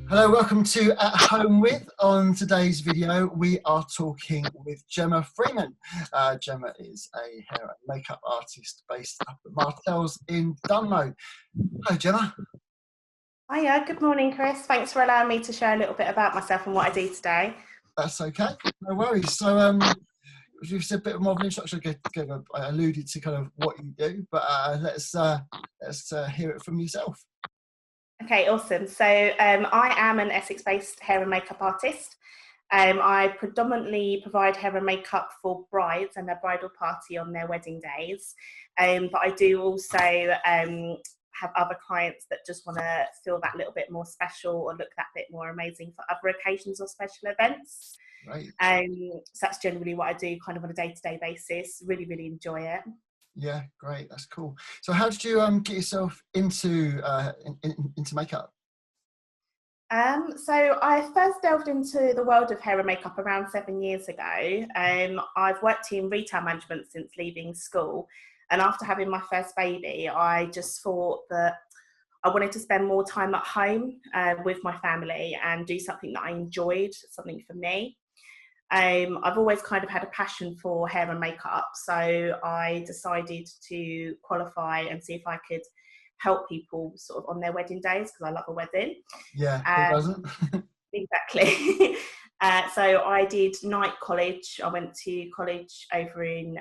Hello, welcome to At Home With. On today's video, we are talking with Jemma Freeman. Jemma is a hair and makeup artist based up at Martell's in Dunlow. Hi, Jemma. Hiya, good morning, Chris. Thanks for allowing me to share a little bit about myself and what I do today. That's okay, no worries. So, just a bit more of an introduction. I alluded to kind of what you do, but let's hear it from yourself. Okay, awesome. So I am an Essex-based hair and makeup artist. I predominantly provide hair and makeup for brides and their bridal party on their wedding days. But I do also have other clients that just want to feel that little bit more special or look that bit more amazing for other occasions or special events. Right. So that's generally what I do kind of on a day-to-day basis. Really, really enjoy it. Yeah, great. That's cool. So how did you get yourself into makeup? So I first delved into the world of hair and makeup around 7 years ago. I've worked in retail management since leaving school. And after having my first baby, I just thought that I wanted to spend more time at home with my family and do something that I enjoyed, something for me. I've always kind of had a passion for hair and makeup, so I decided to qualify and see if I could help people sort of on their wedding days, because I love a wedding. Yeah, who doesn't? Exactly. So I did night college. I went to college over in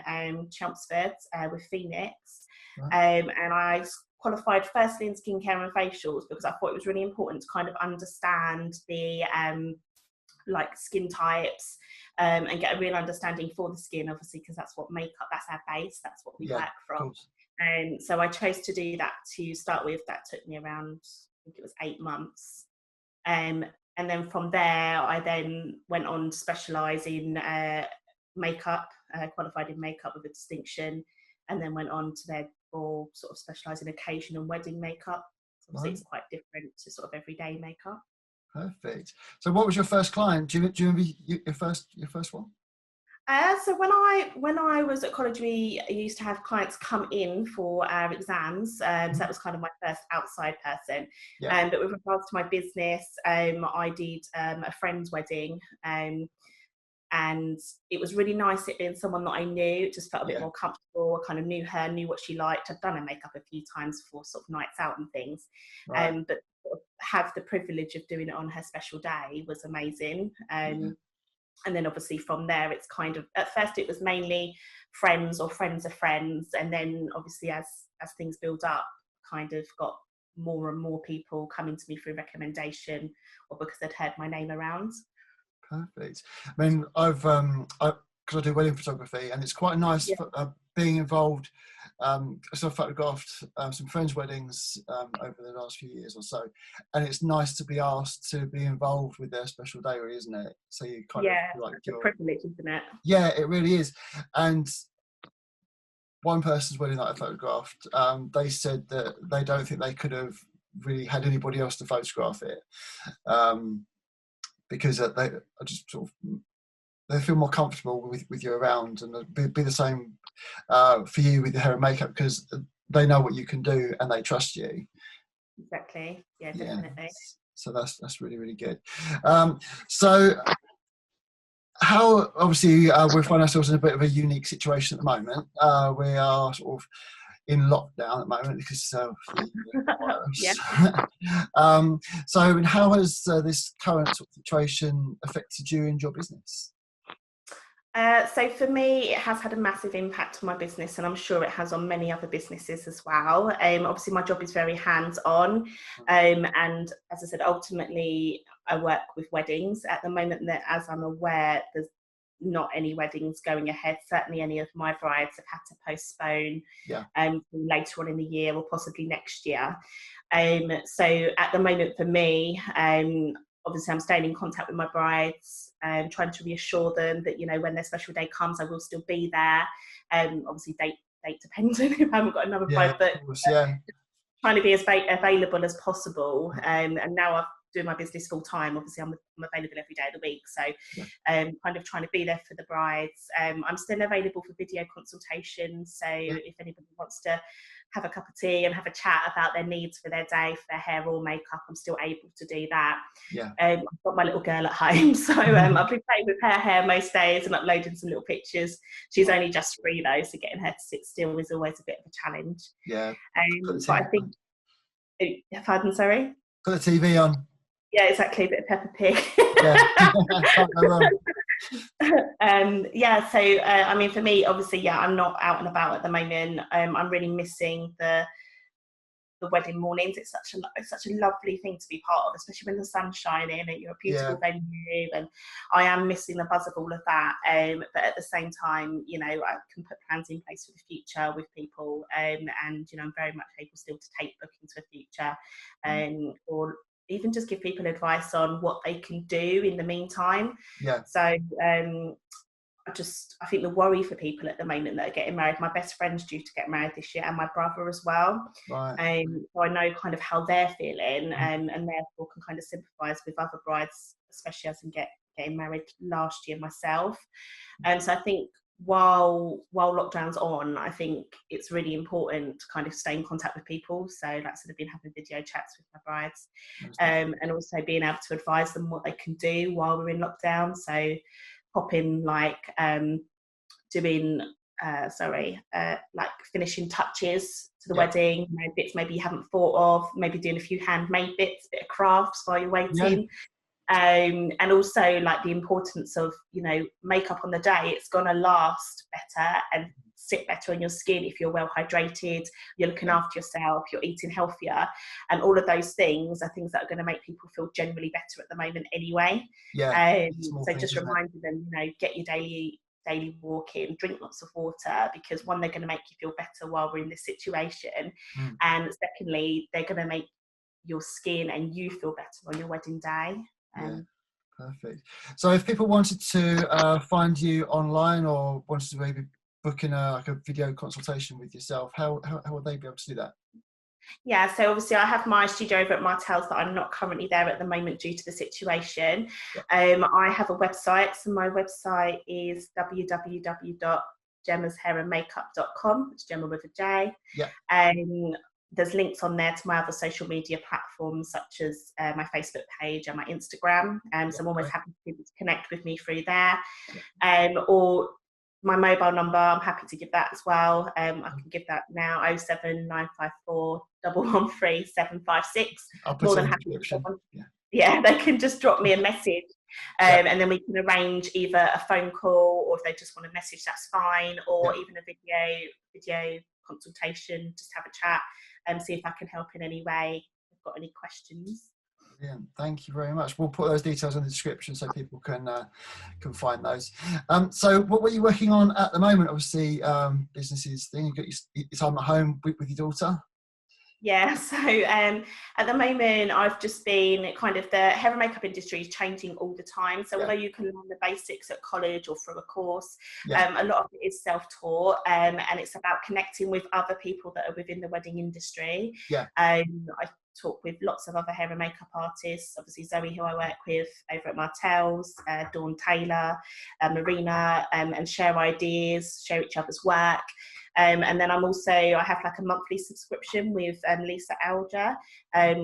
Chelmsford with Phoenix, Right. and I qualified firstly in skincare and facials because I thought it was really important to kind of understand the like skin types and get a real understanding for the skin, obviously, because that's what makeup, that's our base, that's what we work from. So I chose to do that to start with. That took me around, I think it was 8 months. And then from there, I then went on to specialise in makeup, qualified in makeup with a distinction, and then went on to therefore sort of specialise in occasion and wedding makeup. So obviously it's quite different to sort of everyday makeup. Perfect. So what was your first client? Do you remember your first one? So when I was at college, we used to have clients come in for our exams. So that was kind of my first outside person. Yeah. But with regards to my business, I did a friend's wedding. And it was really nice it being someone that I knew. It just felt a bit more comfortable. I kind of knew her, knew what she liked. I'd done her makeup a few times for sort of nights out and things. Right. But sort of have the privilege of doing it on her special day was amazing. And then obviously from there, it's kind of, at first it was mainly friends or friends of friends. And then obviously as things build up, kind of got more and more people coming to me through recommendation or because they'd heard my name around. Perfect. I mean, because I do wedding photography, and it's quite nice being involved. So I've photographed some friends' weddings over the last few years or so, and it's nice to be asked to be involved with their special day, really, isn't it? So you kind of like it's a privilege, isn't it? Yeah, it really is. And one person's wedding that I photographed, they said that they don't think they could have really had anybody else to photograph it. Because they are just sort of, they feel more comfortable with you around, and be the same for you with your hair and makeup, because they know what you can do and they trust you. Exactly. Yeah, definitely. Yeah. So that's really, really good. So how, obviously, we find ourselves in a bit of a unique situation at the moment. We are sort of in lockdown at the moment because of the virus. So how has this current sort of situation affected you and your business? So for me, it has had a massive impact on my business, and I'm sure it has on many other businesses as well. Obviously, my job is very hands-on, and as I said, ultimately, I work with weddings. At the moment, that, as I'm aware, there's not any weddings going ahead. Certainly, any of my brides have had to postpone later on in the year or possibly next year. So at the moment, for me, obviously, I'm staying in contact with my brides and trying to reassure them that, you know, when their special day comes, I will still be there. Obviously, date dependent if I haven't got another bride, but trying to be as available as possible. And now I'm doing my business full time. Obviously, I'm available every day of the week. So kind of trying to be there for the brides. I'm still available for video consultations. So if anybody wants to have a cup of tea and have a chat about their needs for their day, for their hair or makeup, I'm still able to do that. Yeah. I've got my little girl at home, so I've been playing with her hair most days and uploading some little pictures. She's only just 3 though, so getting her to sit still is always a bit of a challenge. Yeah. But I think, pardon, sorry? Put the TV on. Yeah, exactly, a bit of Peppa Pig. Yeah. Can't go wrong. Yeah, so I mean, for me, obviously, yeah, I'm not out and about at the moment. I'm really missing the wedding mornings. It's such a lovely thing to be part of, especially when the sun's shining and you're a beautiful venue, and I am missing the buzz of all of that. But at the same time, you know, I can put plans in place for the future with people, and you know, I'm very much able still to take bookings for the future, or even just give people advice on what they can do in the meantime. Yeah. So I think the worry for people at the moment that are getting married, my best friend's due to get married this year, and my brother as well. Right. So I know kind of how they're feeling, and therefore can kind of sympathise with other brides, especially as I'm getting married last year myself. And so I think while lockdown's on, I think it's really important to kind of stay in contact with people. So like I said, I've been having video chats with my brides, and also being able to advise them what they can do while we're in lockdown. So popping like doing like finishing touches to the wedding, you know, bits maybe you haven't thought of, maybe doing a few handmade bits, a bit of crafts while you're waiting. And also like the importance of, you know, makeup on the day, it's gonna last better and sit better on your skin if you're well hydrated, you're looking after yourself, you're eating healthier, and all of those things are things that are going to make people feel generally better at the moment anyway. So just reminding them, you know, get your daily walk in, drink lots of water, because one, they're going to make you feel better while we're in this situation, and secondly, they're going to make your skin and you feel better on your wedding day. Perfect. So if people wanted to find you online or wanted to maybe book in a video consultation with yourself, how would they be able to do that? Yeah, so obviously I have my studio over at Martell's, but I'm not currently there at the moment due to the situation. I have a website, so my website is www.gemmashairandmakeup.com. It's Jemma with a J. There's links on there to my other social media platforms, such as my Facebook page and my Instagram. So I'm always happy for people to connect with me through there. Or my mobile number, I'm happy to give that as well. I can give that now, 07954 113 756. More than happy to they can just drop me a message, and then we can arrange either a phone call, or if they just want a message, that's fine, or even a video consultation, just have a chat and see if I can help in any way. If you've got any questions. Brilliant. Thank you very much. We'll put those details in the description so people can find those. So what were you working on at the moment? Obviously, businesses thing. You got your time at home with your daughter. Yeah, so at the moment I've just been kind of, the hair and makeup industry is changing all the time. So although you can learn the basics at college or through a course, a lot of it is self-taught, and it's about connecting with other people that are within the wedding industry. I talk with lots of other hair and makeup artists, obviously Zoe, who I work with over at Martell's, Dawn Taylor, Marina, and share ideas, share each other's work. And then I have like a monthly subscription with Lisa Alger.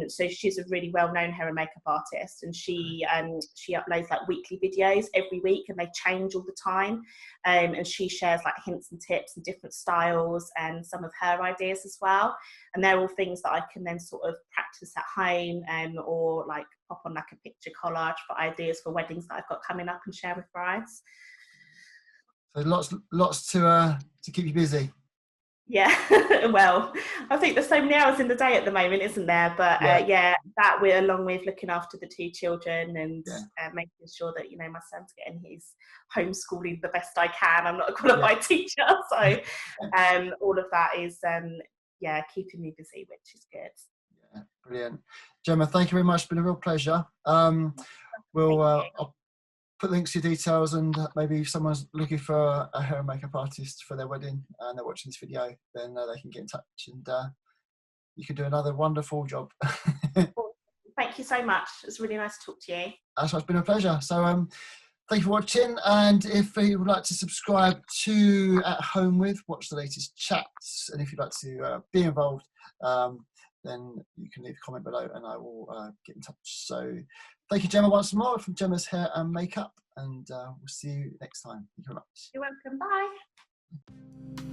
So she's a really well-known hair and makeup artist, and she uploads like weekly videos every week, and they change all the time. And she shares like hints and tips and different styles and some of her ideas as well. And they're all things that I can then sort of practice at home, or like pop on like a picture collage for ideas for weddings that I've got coming up and share with brides. So lots to keep you busy. Yeah, well, I think there's so many hours in the day at the moment, isn't there? But that we're along with looking after the 2 children and making sure that, you know, my son's getting his homeschooling the best I can. I'm not a qualified teacher, so all of that is keeping me busy, which is good. Yeah, brilliant. Jemma, thank you very much. It's been a real pleasure. I'll put links to your details, and maybe if someone's looking for a hair and makeup artist for their wedding and they're watching this video, then they can get in touch, and you can do another wonderful job. Thank you so much. It's really nice to talk to you. It's been a pleasure. So Thank you for watching, and if you would like to subscribe to At Home With, watch the latest chats, and if you'd like to be involved, then you can leave a comment below and I will get in touch. So thank you, Gemma, once more from Gemma's Hair and Makeup, and we'll see you next time. Thank you very much. You're welcome. Bye.